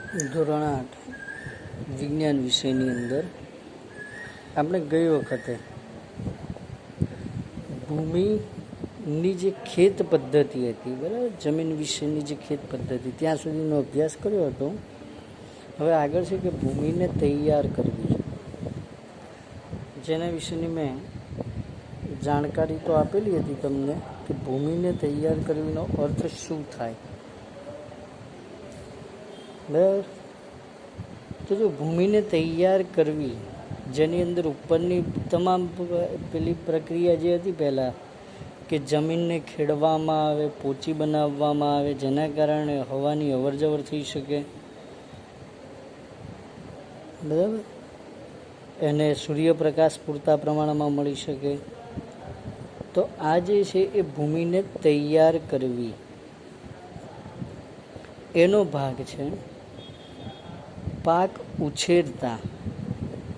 ધોરણ 8 વિજ્ઞાન વિષયની અંદર આપણે ગઈ વખતે ભૂમિની જે ખેત પદ્ધતિ હતી, બરાબર, જમીન વિશેની જે ખેત પદ્ધતિ ત્યાં સુધીનો અભ્યાસ કર્યો હતો. હવે આગળ છે કે ભૂમિને તૈયાર કરવી, જેના વિશેની મેં જાણકારી તો આપેલી હતી તમને કે ભૂમિને તૈયાર કરવીનો અર્થ શું થાય. બરાબર, તો જો ભૂમિને તૈયાર કરવી, જેની અંદર ઉપરની તમામ પેલી પ્રક્રિયા જે હતી પહેલાં, કે જમીનને ખેડવામાં આવે, પોચી બનાવવામાં આવે, જેના કારણે હવાની અવરજવર થઈ શકે, બરાબર, એને સૂર્યપ્રકાશ પૂરતા પ્રમાણમાં મળી શકે. તો આ જે છે એ ભૂમિને તૈયાર કરવી એનો ભાગ છે. પાક ઉછેરતા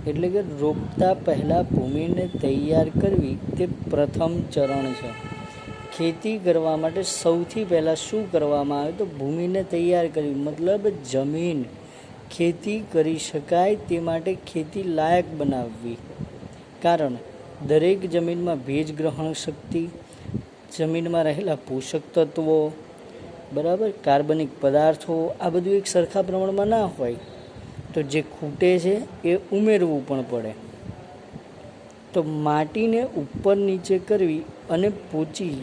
એટલે કે રોપતા પહેલાં ભૂમિને તૈયાર કરવી તે પ્રથમ ચરણ છે. ખેતી કરવા માટે સૌથી પહેલાં શું કરવામાં આવે તો ભૂમિને તૈયાર કરવી, મતલબ જમીન ખેતી કરી શકાય તે માટે ખેતી લાયક બનાવવી. કારણ દરેક જમીનમાં ભેજ ગ્રહણ શક્તિ, જમીનમાં રહેલા પોષક તત્વો, બરાબર, કાર્બનિક પદાર્થો, આ બધું એક સરખા પ્રમાણમાં ના હોય તો જે ખૂટે છે એ ઉમેરવું પણ પડે. તો માટીને ઉપર નીચે કરવી અને પોચી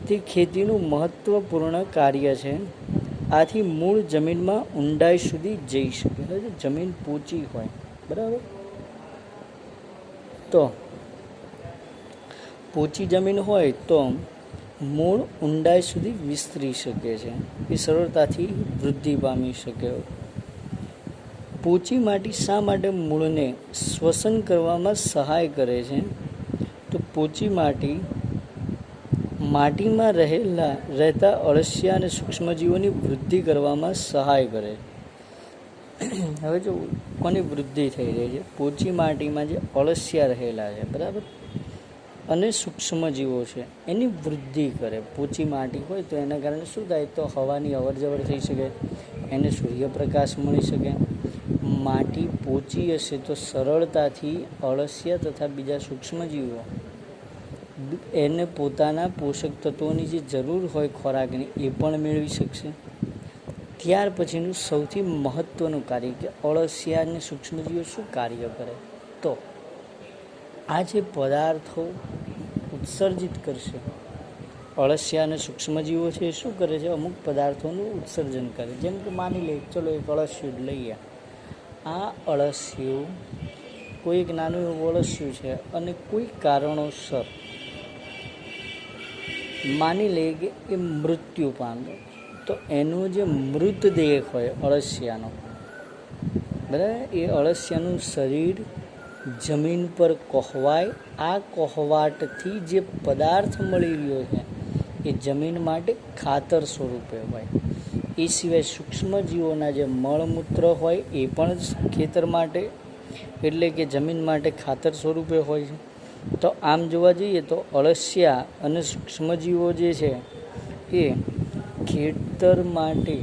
તે ખેતીનું મહત્વપૂર્ણ કાર્ય છે. આથી મૂળ જમીનમાં ઊંડાઈ સુધી જઈ શકે. જમીન પોચી હોય, બરાબર, તો પોચી જમીન હોય તો મૂળ ઊંડાઈ સુધી વિસ્તરી શકે છે, એ સરળતાથી વૃદ્ધિ પામી શકે. પોચી માટી શા માટે મૂળને શ્વસન કરવામાં સહાય કરે છે તો પોચી માટી માટીમાં રહેતા અળસિયા અને સૂક્ષ્મજીવોની વૃદ્ધિ કરવામાં સહાય કરે. હવે જો કોની વૃદ્ધિ થઈ રહી છે, પોચી માટીમાં જે અળસિયા રહેલા છે, બરાબર, અને સૂક્ષ્મજીવો છે એની વૃદ્ધિ કરે. પોચી માટી હોય તો એના કારણે શું થાય તો હવાની અવરજવર થઈ શકે, એને સૂર્યપ્રકાશ મળી શકે. માટી પોચી હશે તો સરળતાથી અળસિયા તથા બીજા સૂક્ષ્મજીવો એને પોતાના પોષક તત્વોની જે જરૂર હોય ખોરાકની એ પણ મેળવી શકશે. ત્યાર પછીનું સૌથી મહત્ત્વનું કાર્ય કે અળસિયા અને સૂક્ષ્મજીવો શું કાર્ય કરે તો આ જે પદાર્થો ઉત્સર્જિત કરશે, અળસિયા અને સૂક્ષ્મજીવો છે એ શું કરે છે, અમુક પદાર્થોનું ઉત્સર્જન કરે. જેમ કે માની લે, ચલો એક અળસિયું જ લઈએ. આ અળસિયું કોઈ એક નાનું એવું અળસિયું છે અને કોઈ કારણોસર માની લે કે એ મૃત્યુ પામે, તો એનો જે મૃતદેહ હોય અળસિયાનો, બરાબર, એ અળસિયાનું શરીર જમીન પર કોહવાય. આ કોહવાટથી જે પદાર્થ મળી રહ્યો છે એ જમીન માટે ખાતર સ્વરૂપે હોય. એ સિવાય સૂક્ષ્મજીવોના જે મળમૂત્ર હોય એ પણ ખેતર માટે એટલે કે જમીન માટે ખાતર સ્વરૂપે હોય છે. તો આમ જોવા જઈએ તો અળસિયા અને સૂક્ષ્મજીવો જે છે એ ખેતર માટે,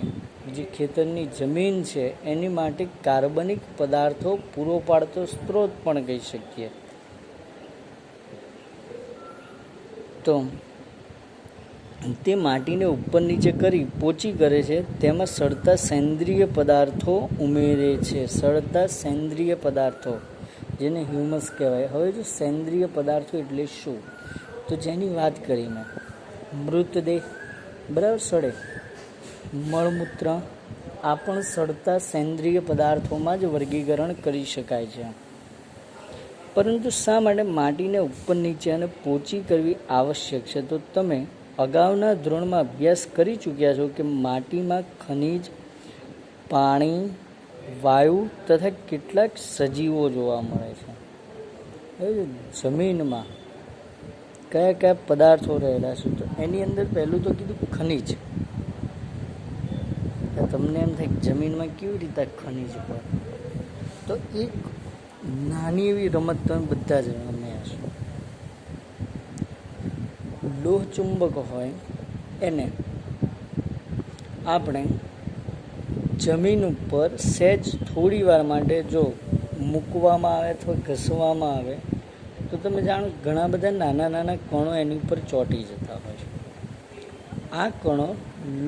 જે ખેતરની જમીન છે એની માટે કાર્બનિક પદાર્થો પૂરો પાડતો સ્ત્રોત પણ કહી શકીએ. તો તે માટીને ઉપર નીચે કરી પોચી કરે છે, તેમાં સડતા સેન્દ્રિય પદાર્થો ઉમેરે છે. સડતા સેન્દ્રિય પદાર્થો જેને હ્યુમસ કહેવાય. હવે જો સેન્દ્રિય પદાર્થો એટલે શું તો જેની વાત કરી મેં, મૃતદેહ, બરાબર, સડે, મળમૂત્ર, આ પણ સડતા સેન્દ્રિય પદાર્થોમાં જ વર્ગીકરણ કરી શકાય છે. પરંતુ શા માટે માટીને ઉપર નીચે અને પોચી કરવી આવશ્યક છે તો તમે અગાઉના ધોરણમાં અભ્યાસ કરી ચૂક્યા છો કે માટીમાં ખનિજ, પાણી, વાયુ તથા કેટલાક સજીવો જોવા મળે છે. જમીનમાં કયા કયા પદાર્થો રહેલા છે તો એની અંદર પહેલું તો કીધું ખનિજ. તમને એમ થાય જમીનમાં કેવી રીતે ખનિજ હોય તો એક નાની એવી રમત તમે બધા જ રમ્યા હશો. લોહ ચુંબક હોય એને આપણે જમીન ઉપર સહેજ થોડી વાર માટે જો મૂકવામાં આવે અથવા ઘસવામાં આવે તો તમે જાણો ઘણા બધા નાના નાના કણો એની ઉપર ચોંટી જતા હોય છે. આ કણો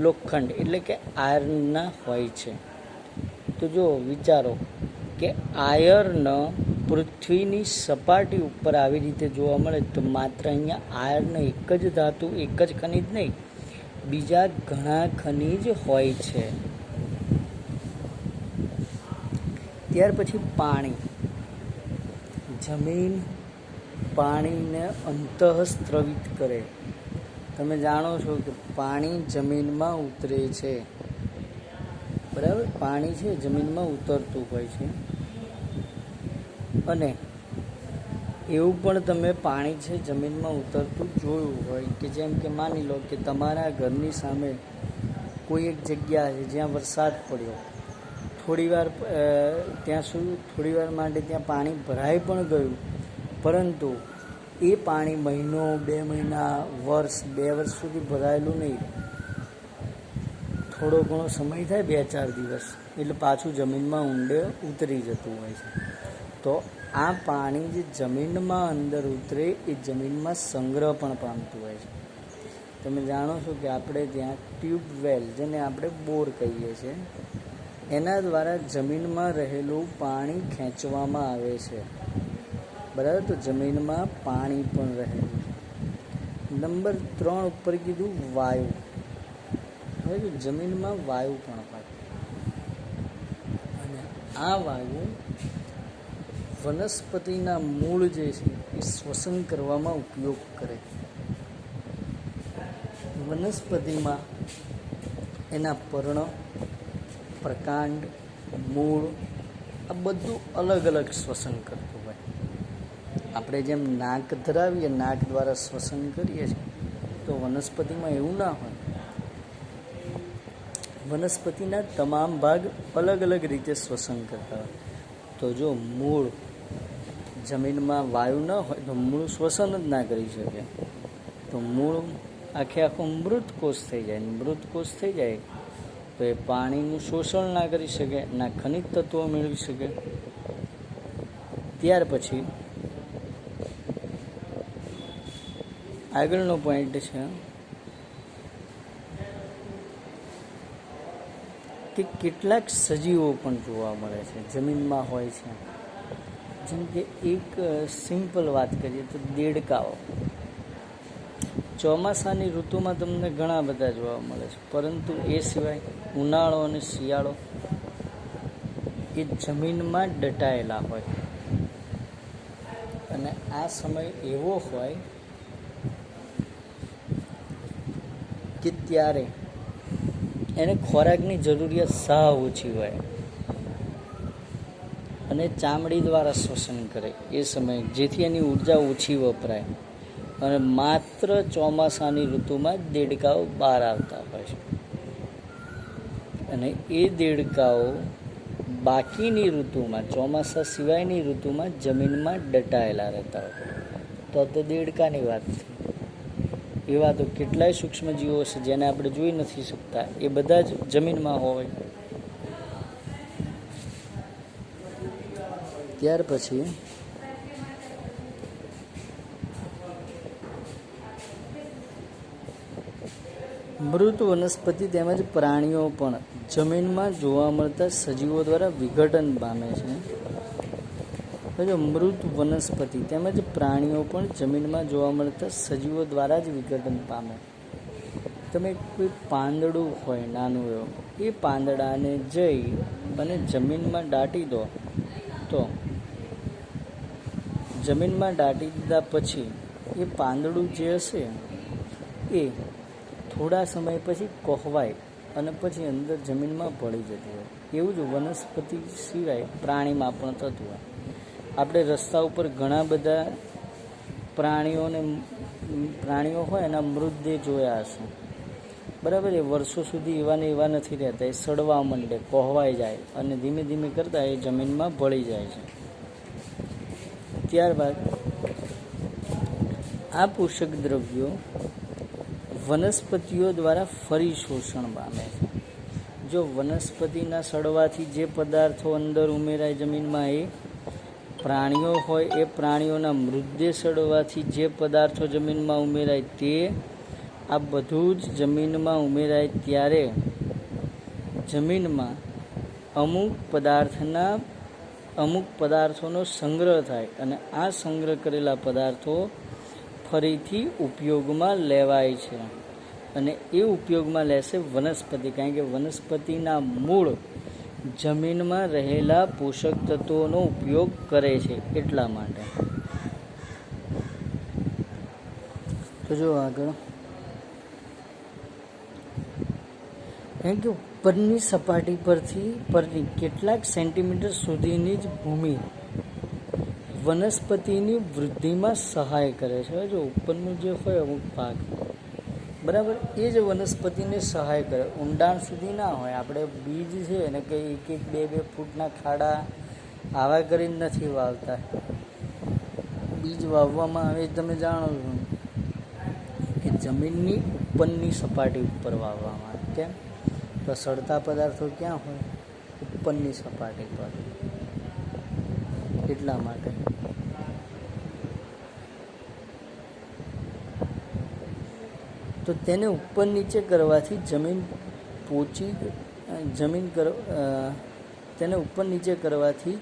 લોખંડ એટલે કે આયર્નના હોય છે. તો જો વિચારો કે આયર્ન પૃથ્વીની સપાટી ઉપર આવી રીતે જોવા મળે તો માત્ર અહીંયા આયર્ન એક જ ધાતુ, એક જ ખનિજ નહીં, બીજા ઘણા ખનિજ હોય છે. ત્યાર પછી પાણી. જમીન પાણીને અંતઃસ્ત્રવિત કરે. તમે જાણો છો કે પાણી જમીનમાં ઉતરે છે, બરાબર? પાણી છે જમીનમાં ઉતરતું હોય છે. અને એવું પણ તમે પાણી છે જમીનમાં ઉતરતું જોયું હોય કે જેમ કે માની લો કે તમારા ઘરની સામે કોઈ એક જગ્યા છે જ્યાં વરસાદ પડ્યો, થોડીવાર માટે ત્યાં પાણી ભરાઈ પણ ગયું, પરંતુ એ પાણી મહિનો, 2 મહિના, વર્ષ, 2 વર્ષ સુધી ભરાયેલું નહીં. થોડો ઘણો સમય થાય, 2-4 દિવસ, એટલે પાછું જમીનમાં ઊંડે ઉતરી જતું હોય છે. તો આ પાણી જે જમીનમાં અંદર ઉતરે એ જમીનમાં સંગ્રહ પણ પામતું હોય છે. તમે જાણો છો કે આપણે ત્યાં ટ્યુબવેલ, જેને આપણે બોર કહીએ છીએ, એના દ્વારા જમીનમાં રહેલું પાણી ખેંચવામાં આવે છે, બરાબર? તો જમીનમાં પાણી પણ રહેલું છે. નંબર 3 ઉપર કીધું વાયુ. હવે જમીનમાં વાયુ પણ હોય અને આ વાયુ વનસ્પતિના મૂળ જે છે એ શ્વસન કરવામાં ઉપયોગ કરે. વનસ્પતિમાં એના પર્ણ, પ્રકાંડ, મૂળ આ બધું અલગ અલગ શ્વસન કરતું હોય. આપણે જેમ નાક ધરાવીએ, નાક દ્વારા શ્વસન કરીએ છીએ, તો વનસ્પતિમાં એવું ના હોય. વનસ્પતિના તમામ ભાગ અલગ અલગ રીતે શ્વસન કરતા હોય. તો જો મૂળ, જમીનમાં વાયુ ન હોય તો મૂળ શ્વસન જ ના કરી શકે. તો મૂળ આખો મૃત કોષ થઈ જાય. મૃત કોષ થઈ જાય તો એ પાણીનું શોષણ ના કરી શકે, ના ખનિજ તત્વો મેળવી શકે. ત્યાર પછી આગળનો પોઈન્ટ છે કે કેટલાક સજીવો પણ જોવા મળે છે, જમીનમાં હોય છે. જેમ કે એક સિમ્પલ વાત કરીએ તો દેડકાઓ. ચોમાસાની ઋતુમાં તમને ઘણા બધા જોવા મળે છે, પરંતુ એ સિવાય ઉનાળો અને શિયાળો એ જમીનમાં દટાયેલા હોય. અને આ સમય એવો હોય કે ત્યારે એને ખોરાકની જરૂરિયાત સાવ ઓછી હોય અને ચામડી દ્વારા શ્વસન કરે એ સમયે, જેથી એની ઉર્જા ઓછી વપરાય. અને માત્ર ચોમાસાની ઋતુમાં જ દેડકાઓ બહાર આવતા હોય છે. અને એ દેડકાઓ બાકીની ઋતુમાં, ચોમાસા સિવાયની ઋતુમાં જમીનમાં દટાયેલા રહેતા હોય. તો દેડકાની વાત છે. એવા તો કેટલાય સૂક્ષ્મજીવો છે જેને આપણે જોઈ નથી શકતા, એ બધા જ જમીનમાં હોય. ત્યાર પછી મૃત વનસ્પતિ તેમજ પ્રાણીઓ પણ જમીનમાં જોવા મળતા સજીવો દ્વારા વિઘટન પામે છે. જો મૃત વનસ્પતિ તેમજ પ્રાણીઓ પણ જમીનમાં જોવા મળતા સજીવો દ્વારા જ વિઘટન પામે. તમે કોઈ પાંદડું હોય નાનું એવું, એ પાંદડાને જઈ અને જમીનમાં દાટી દો, તો જમીનમાં દાટી દીધા પછી એ પાંદડું જે હશે એ થોડા સમય પછી કોહવાય અને પછી અંદર જમીનમાં ભળી જતું હોય. એવું જ વનસ્પતિ સિવાય પ્રાણીમાં પણ થતું હોય. આપણે રસ્તા ઉપર ઘણા બધા પ્રાણીઓ હોય એના મૃતદેહ જોયા હશે, બરાબર? એ વર્ષો સુધી એવા નથી રહેતા, એ સડવા માંડે, કોહવાઈ જાય અને ધીમે ધીમે કરતાં એ જમીનમાં ભળી જાય છે. ત્યારબાદ આ પોષક દ્રવ્યો વનસ્પતિઓ દ્વારા ફરી શોષણ પામે છે. જો વનસ્પતિના સડવાથી જે પદાર્થો અંદર ઉમેરાય જમીનમાં, એ પ્રાણીઓ હોય એ પ્રાણીઓના મૃતદેહ સડવાથી જે પદાર્થો જમીનમાં ઉમેરાય તે, આ બધું જ જમીનમાં ઉમેરાય ત્યારે જમીનમાં અમુક પદાર્થોનો સંગ્રહ થાય અને આ સંગ્રહ કરેલા પદાર્થો ફરીથી ઉપયોગમાં લેવાય છે. અને એ ઉપયોગમાં લેશે વનસ્પતિ, કારણ કે વનસ્પતિના મૂળ જમીનમાં રહેલા પોષક તત્વોનો ઉપયોગ કરે છે એટલા માટે. તો જો આગળ કે ઉપરની સપાટી પરની કેટલાક સેન્ટીમીટર સુધીની જ ભૂમિ વનસ્પતિની વૃદ્ધિમાં સહાય કરે છે. જો ઉપરનું જે હોય અમુક ભાગ, બરાબર, એ જ વનસ્પતિને સહાય કરે, ઊંડાણ સુધી ના હોય. આપણે બીજ છે ને કે 1-2 ફૂટના ખાડા આવા કરીને નથી વાવતા. બીજ વાવવામાં આવે તમે જાણો છો કે જમીનની ઉપરની સપાટી ઉપર વાવવામાં આવે. કેમ? તો સડતા પદાર્થો ક્યાં હોય? ઉપરની સપાટી પર. એટલા માટે. તો તેને ઉપર નીચે કરવાથી તેને ઉપર નીચે કરવાથી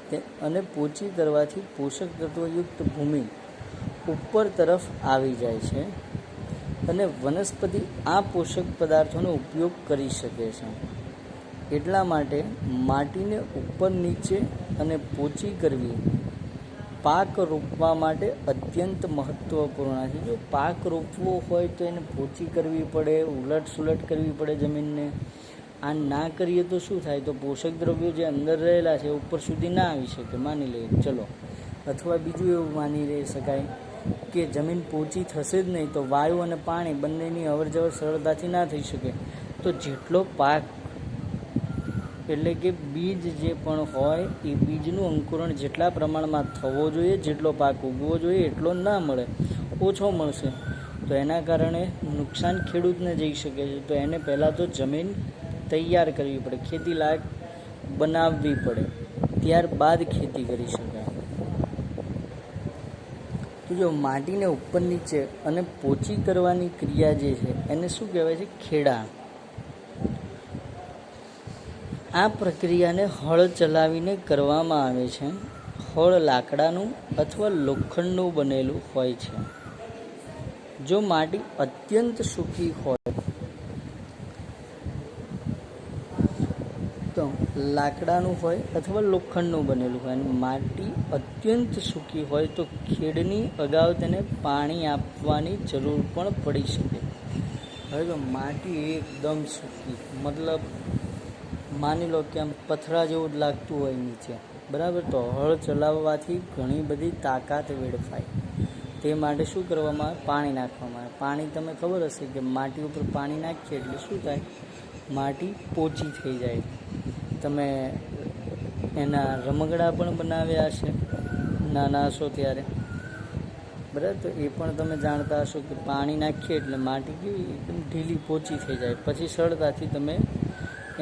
અને પોચી કરવાથી પોષક તત્વયુક્ત ભૂમિ ઉપર તરફ આવી જાય છે અને વનસ્પતિ આ પોષક પદાર્થોનો ઉપયોગ કરી શકે છે. એટલા માટે માટીને ઉપર નીચે અને પોચી કરવી પાક રોપવા માટે અત્યંત મહત્વપૂર્ણ છે. જો પાક રોપવો હોય તો એને પોચી કરવી પડે, ઉલટ સુલટ કરવી પડે જમીનને. આ ના કરીએ તો શું થાય? તો પોષક દ્રવ્યો જે અંદર રહેલા છે ઉપર સુધી ના આવી શકે, માની લઈએ ચલો. અથવા બીજું એવું માની લઈ શકાય કે જમીન પોચી થશે જ નહીં તો વાયુ અને પાણી બંનેની અવરજવર સરળતાથી ના થઈ શકે. તો જેટલો પાક એટલે કે બીજ જે પણ હોય એ બીજનું અંકુરણ જેટલા પ્રમાણમાં થવો જોઈએ, જેટલો પાક ઉગવો જોઈએ એટલો ના મળે, ઓછો મળશે. તો એના કારણે નુકસાન ખેડૂતને જઈ શકે છે. તો એને પહેલાં તો જમીન તૈયાર કરવી પડે, ખેતી લાયક બનાવવી પડે, ત્યારબાદ ખેતી કરી શકાય. તો જો માટીને ઉપર નીચે અને પોચી કરવાની ક્રિયા જે છે એને શું કહેવાય છે? ખેડાણ. આ પ્રક્રિયાને હળ ચલાવીને કરવામાં આવે છે. હળ લાકડાનું અથવા લોખંડનું બનેલું હોય છે. જો માટી અત્યંત સૂકી હોય તો લાકડાનું હોય અથવા લોખંડનું બનેલું હોય, અને માટી અત્યંત સૂકી હોય તો ખેડની અગાઉ તેને પાણી આપવાની જરૂર પણ પડી શકે. હવે તો માટી એકદમ સૂકી, મતલબ માની લો કે આમ પથરા જેવું જ લાગતું હોય નીચે, બરાબર, તો હળ ચલાવવાથી ઘણી બધી તાકાત વેડફાય. તે માટે શું કરવામાં આવે? પાણી નાખવામાં આવે. પાણી તમને ખબર હશે કે માટી ઉપર પાણી નાખીએ એટલે શું થાય? માટી પોચી થઈ જાય. તમે એના રમકડા પણ બનાવ્યા હશે નાના હશો ત્યારે, બરાબર, તો એ પણ તમે જાણતા હશો કે પાણી નાખીએ એટલે માટી કેવી એકદમ ઢીલી પોચી થઈ જાય. પછી સરળતાથી તમે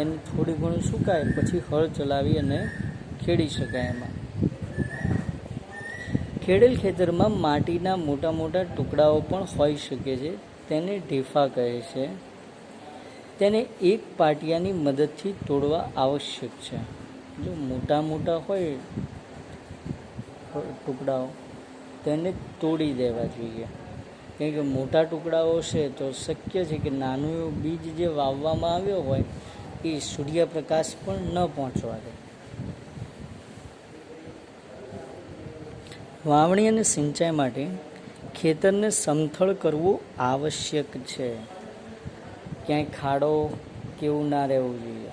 એને થોડી ઘણું સુકાય પછી હળ ચલાવી અને ખેડી શકાય. એમાં ખેડેલ ખેતરમાં માટીના મોટા મોટા ટુકડાઓ પણ હોઈ શકે છે. તેને ઢેફા કહે છે. તેને એક પાટિયાની મદદથી તોડવા આવશ્યક છે. જો મોટા મોટા હોય ટુકડાઓ તેને તોડી દેવા જોઈએ, કારણ કે મોટા ટુકડાઓ છે તો શક્ય છે કે નાનું એવું બીજ જે વાવવામાં આવ્યો હોય એ સૂર્યપ્રકાશ પણ ન પહોંચવા દે. વાવણી અને સિંચાઈ માટે ખેતરને સમથળ કરવું આવશ્યક છે. ક્યાંય ખાડો કેવું ના રહેવું જોઈએ.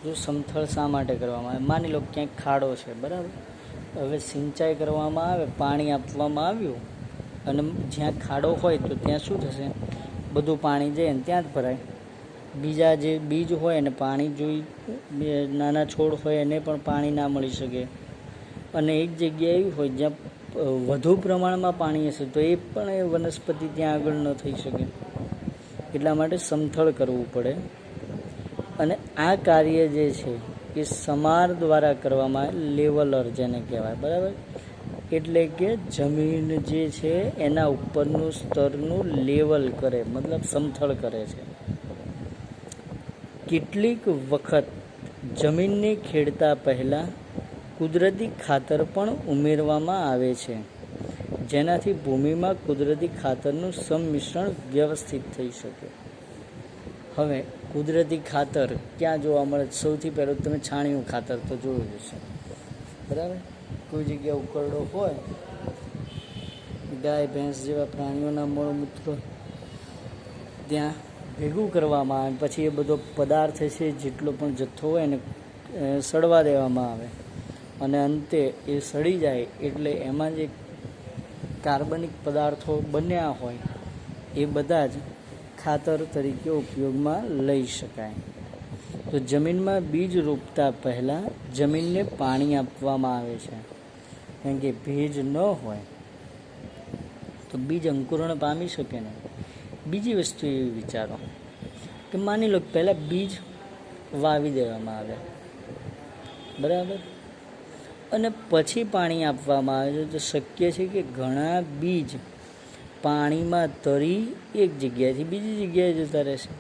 જો સમથળ શા માટે કરવામાં આવે? માની લો ક્યાંક ખાડો છે, બરાબર, હવે સિંચાઈ કરવામાં આવે, પાણી આપવામાં આવ્યું અને જ્યાં ખાડો હોય તો ત્યાં શું થશે? બધું પાણી જાય ને ત્યાં જ ભરાય. બીજા જે બીજ હોય એને પાણી જોઈ, નાના છોડ હોય એને પણ પાણી ના મળી શકે. અને એક જગ્યા એવી હોય જ્યાં વધુ પ્રમાણમાં પાણી હશે તો એ પણ એ વનસ્પતિ ત્યાં આગળ ન થઈ શકે. એટલા માટે સમથળ કરવું પડે. અને આ કાર્ય જે છે એ સમાર દ્વારા કરવામાં આવે, લેવલર જેને કહેવાય, બરાબર. એટલે કે જમીન જે છે એના ઉપરનું સ્તરનું લેવલ કરે, મતલબ સમથળ કરે છે. કેટલીક વખત જમીનને ખેડતા પહેલાં કુદરતી ખાતર પણ ઉમેરવામાં આવે છે, જેનાથી ભૂમિમાં કુદરતી ખાતરનું સંમિશ્રણ વ્યવસ્થિત થઈ શકે. હવે કુદરતી ખાતર ક્યાં જોવા મળે? સૌથી પહેલું તમે છાણિયું ખાતર તો જોયું હશે, બરાબર. કોઈ જગ્યા ઉકરડો હોય, ગાય ભેંસ જેવા પ્રાણીઓના મળમૂત્રો ત્યાં ભેગું કરવામાં આવે, પછી એ બધો પદાર્થ છે જેટલો પણ જથ્થો હોય એને સડવા દેવામાં આવે, અને અંતે એ સડી જાય એટલે એમાં જે કાર્બનિક પદાર્થો બન્યા હોય એ બધા જ ખાતર તરીકે ઉપયોગમાં લઈ શકાય. તો જમીનમાં બીજ રોપતા પહેલાં જમીનને પાણી આપવામાં આવે છે, કારણ કે ભેજ ન હોય તો બીજ અંકુરણ પામી શકે નહીં. બીજી વસ્તુ એવી વિચારો કે માની લો પહેલાં બીજ વાવી દેવામાં આવે, બરાબર, અને પછી પાણી આપવામાં આવે છે, તો શક્ય છે કે ઘણા બીજ પાણીમાં તરી એક જગ્યાએથી બીજી જગ્યાએ જતા રહેશે.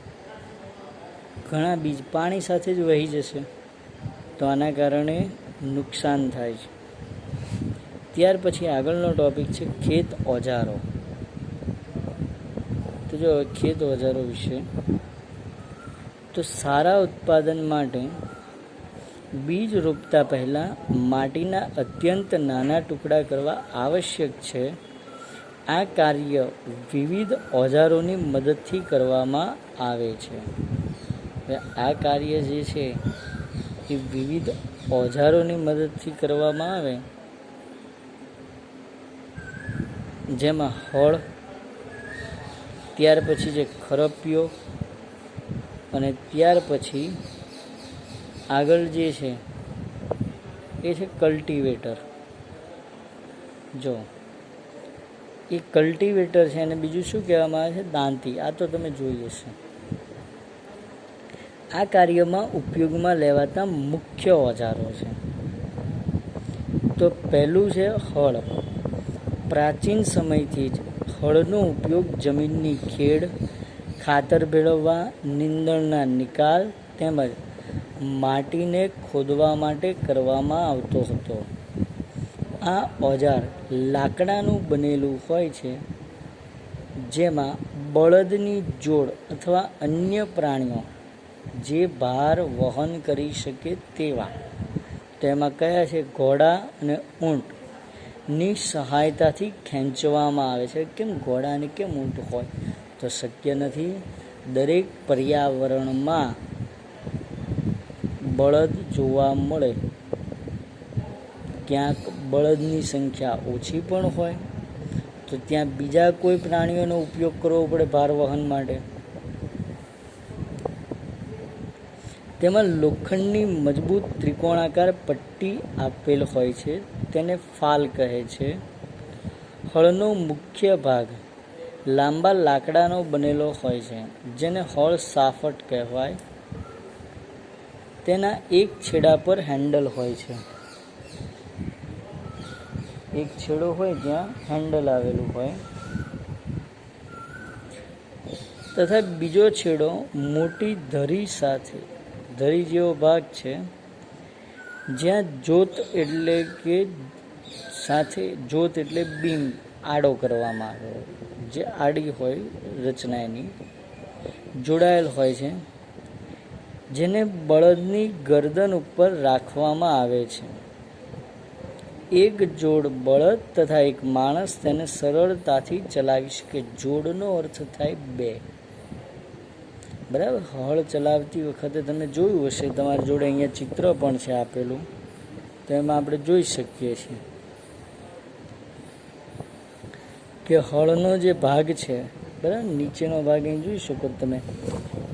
ઘણા બીજ પાણી સાથે જ વહી જશે, તો આના કારણે નુકસાન થાય છે. ત્યાર પછી આગળનો ટોપિક છે ખેત ઓજારો. તો જો ખેત ઓજારો વિશે, તો સારા ઉત્પાદન માટે બીજ રોપતા પહેલાં માટીના અત્યંત નાના ટુકડા કરવા આવશ્યક છે. આ કાર્ય વિવિધ ઓજારોની મદદથી કરવામાં આવે છે. આ કાર્ય જે છે એ વિવિધ ઓજારોની મદદથી કરવામાં આવે, જેમાં હળ, ત્યાર પછી જે ખરપિયો, અને ત્યાર પછી આગળ જે છે એ છે કલ્ટિવેટર. જો એ કલ્ટિવેટર છે અને બીજું શું કહેવામાં આવે છે? દાંતી. આ તો તમે જોઈ હશે. આ કાર્યમાં ઉપયોગમાં લેવાતા મુખ્ય ઓજારો છે. તો પહેલું છે હળ. પ્રાચીન સમયથી જ હળનો ઉપયોગ જમીનની ખેડ, ખાતર ભેળવવા, નીંદણના નિકાલ તેમજ માટીને ખોદવા માટે કરવામાં આવતો હતો. આ ઓજાર લાકડાનું બનેલું હોય છે, જેમાં બળદની જોડ અથવા અન્ય પ્રાણીઓ જે ભાર વહન કરી શકે તેવા, તેમાં કયા છે? ઘોડા અને ઊંટની સહાયતાથી ખેંચવામાં આવે છે. કેમ ઘોડા અને કેમ ઊંટ હોય? તો શક્ય નથી. દરેક પર્યાવરણમાં બળદ જોવા મળે, ક્યાંક બળદની સંખ્યા ઓછી પણ હોય, તો ત્યાં બીજા કોઈ પ્રાણીઓનો ઉપયોગ કરવો પડે ભાર વહન માટે. તેમાં લોખંડની મજબૂત ત્રિકોણાકાર પટ્ટી આપેલ હોય છે, તેને ફાલ કહે છે. હળનો મુખ્ય ભાગ લાંબા લાકડાનો બનેલો હોય છે, જેને હળ સાફટ કહેવાય. તેના એક છેડા પર હેન્ડલ હોય છે. એક છેડો હોય ત્યાં હેન્ડલ આવેલું હોય, તથા બીજો છેડો મોટી ધરી સાથે, ધરી જેવો ભાગ છે, જ્યાં જોત એટલે કે સાથે જોત એટલે બીમ આડો કરવામાં આવે, જે આડી હોય રચના એની જોડાયેલ હોય છે, જેને બળદની ગરદન ઉપર રાખવામાં આવે છે. એક જોડ બળદ તથા એક માણસ તેને સરળતાથી ચલાવી શકે. જોડનો અર્થ થાય બે, બરાબર. હળ ચલાવતી વખતે તમે જોયું હશે, તમારી જોડે અહીંયા ચિત્ર પણ છે આપેલું, તો એમાં આપણે જોઈ શકીએ છીએ કે હળનો જે ભાગ છે, બરાબર, નીચેનો ભાગ અહીં જોઈ શકો તમે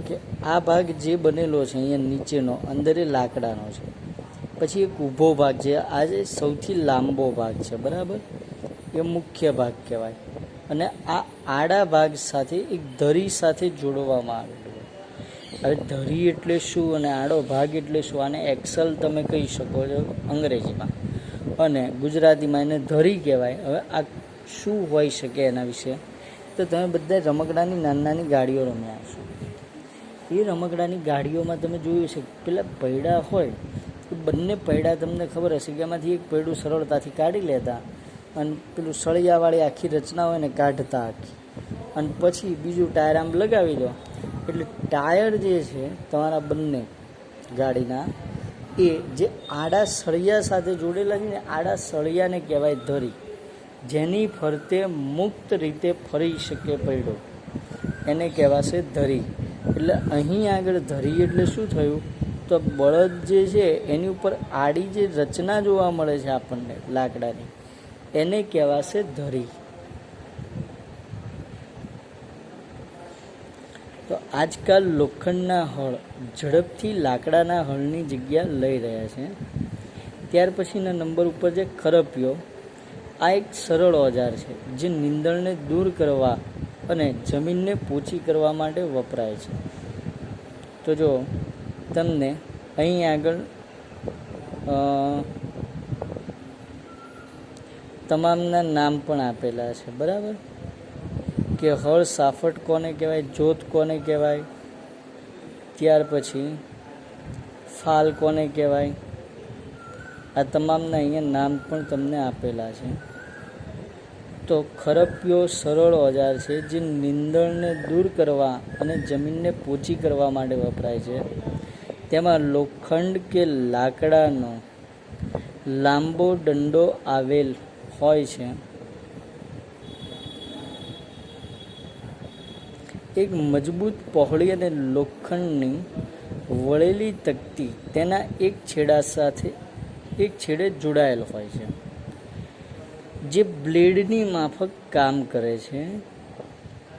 કે આ ભાગ જે બનેલો છે અહીંયા નીચેનો, અંદર એ લાકડાનો છે. પછી એક ઊભો ભાગ છે, આ જે સૌથી લાંબો ભાગ છે, બરાબર, એ મુખ્ય ભાગ કહેવાય. અને આ આડા ભાગ સાથે એક ધરી સાથે જોડવામાં આવેલું હોય. હવે ધરી એટલે શું અને આડો ભાગ એટલે શું, આને એક્સલ તમે કહી શકો છો અંગ્રેજીમાં, અને ગુજરાતીમાં એને ધરી કહેવાય. હવે આ શું હોઈ શકે એના વિશે તો તમે બધા રમકડાની નાની નાની ગાડીઓ રમ્યા હશો. એ રમકડાની ગાડીઓમાં તમે જોયું છે પેલા પૈડા હોય તો બંને પૈડા તમને ખબર હશે કે એમાંથી એક પૈડું સરળતાથી કાઢી લેતા અને પેલું સળિયાવાળી આખી રચના હોય ને કાઢતા આખી, અને પછી બીજું ટાયર આમ લગાવી દો એટલે ટાયર જે છે તમારા બંને ગાડીના એ જે આડા સળિયા સાથે જોડેલા છે ને, આડા સળિયાને કહેવાય ધરી, જેની ફરતે મુક્ત રીતે ફરી શકે પૈડો એને કહેવાશે ધરી. એટલે અહીં આગળ ધરી એટલે શું થયું તો બળદ જે છે એની ઉપર આડી જે રચના જોવા મળે છે આપણને લાકડાની એને કહેવાશે ધરી. તો આજકાલ લોખંડના હળ ઝડપથી લાકડાના હળની જગ્યા લઈ રહ્યા છે. ત્યાર પછીના નંબર ઉપર છે ખરપિયો. આ એક સરળ ઓજાર છે જે નીંદણને દૂર કરવા અને જમીનને પોચી કરવા માટે વપરાય છે. તો જો તમને અહીં આગળ તમામના નામ પણ આપેલા છે, બરાબર, કે હળ સાફટ કોને કહેવાય, જોત કોને કહેવાય, ત્યાર પછી ફાલ કોને કહેવાય, આ તમામના અહીંયા નામ પણ તમને આપેલા છે. તો ખરપિયો સરળ ઓજાર છે જે નીંદણને દૂર કરવા અને જમીનને પોચી કરવા માટે વપરાય છે. તેમાં લોખંડ કે લાકડાનો લાંબો દંડો આવેલ હોય છે. એક મજબૂત પહોળી અને લોખંડની વળેલી તકતી તેના એક છેડે જોડાયેલ હોય છે જે બ્લેડની માફક કામ કરે છે.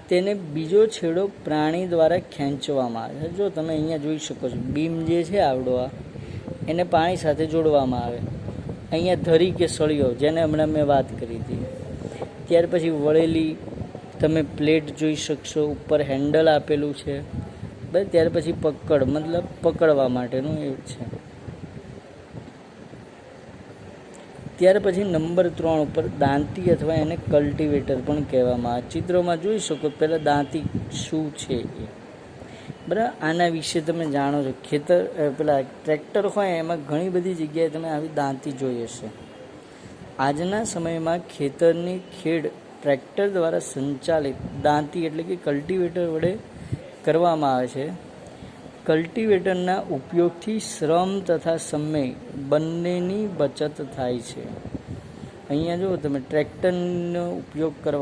તેને બીજો છેડો પ્રાણી દ્વારા ખેંચવામાં આવે છે. જો તમે અહીંયા જોઈ શકો છો બીમ જે છે આવડો એને પાણી સાથે જોડવામાં આવે. અહીંયા ધરી કે સળિયો જેને હમણાં મેં વાત કરી હતી. ત્યાર પછી વળેલી તમે પ્લેટ જોઈ શકશો, ઉપર હેન્ડલ આપેલું છે, બસ. ત્યાર પછી પકડ મતલબ પકડવા માટેનું એ છે. ત્યાર પછી નંબર 3 ઉપર દાંતી અથવા એને કલ્ટિવેટર પણ કહેવામાં આવે. ચિત્રોમાં જોઈ શકો પહેલાં દાંતી શું છે એ, બરાબર. આના વિશે તમે જાણો છો. પેલા ટ્રેક્ટર હોય એમાં ઘણી બધી જગ્યાએ તમે આવી દાંતી જોઈ હશે. આજના સમયમાં ખેતરની ખેડ ટ્રેક્ટર દ્વારા સંચાલિત દાંતી એટલે કે કલ્ટિવેટર વડે કરવામાં આવે છે. કલ્ટિવેટરના ઉપયોગથી શ્રમ તથા સમય બંનેની બચત થાય છે. અહીંયા જો તમે ટ્રેક્ટરનો ઉપયોગ કરવા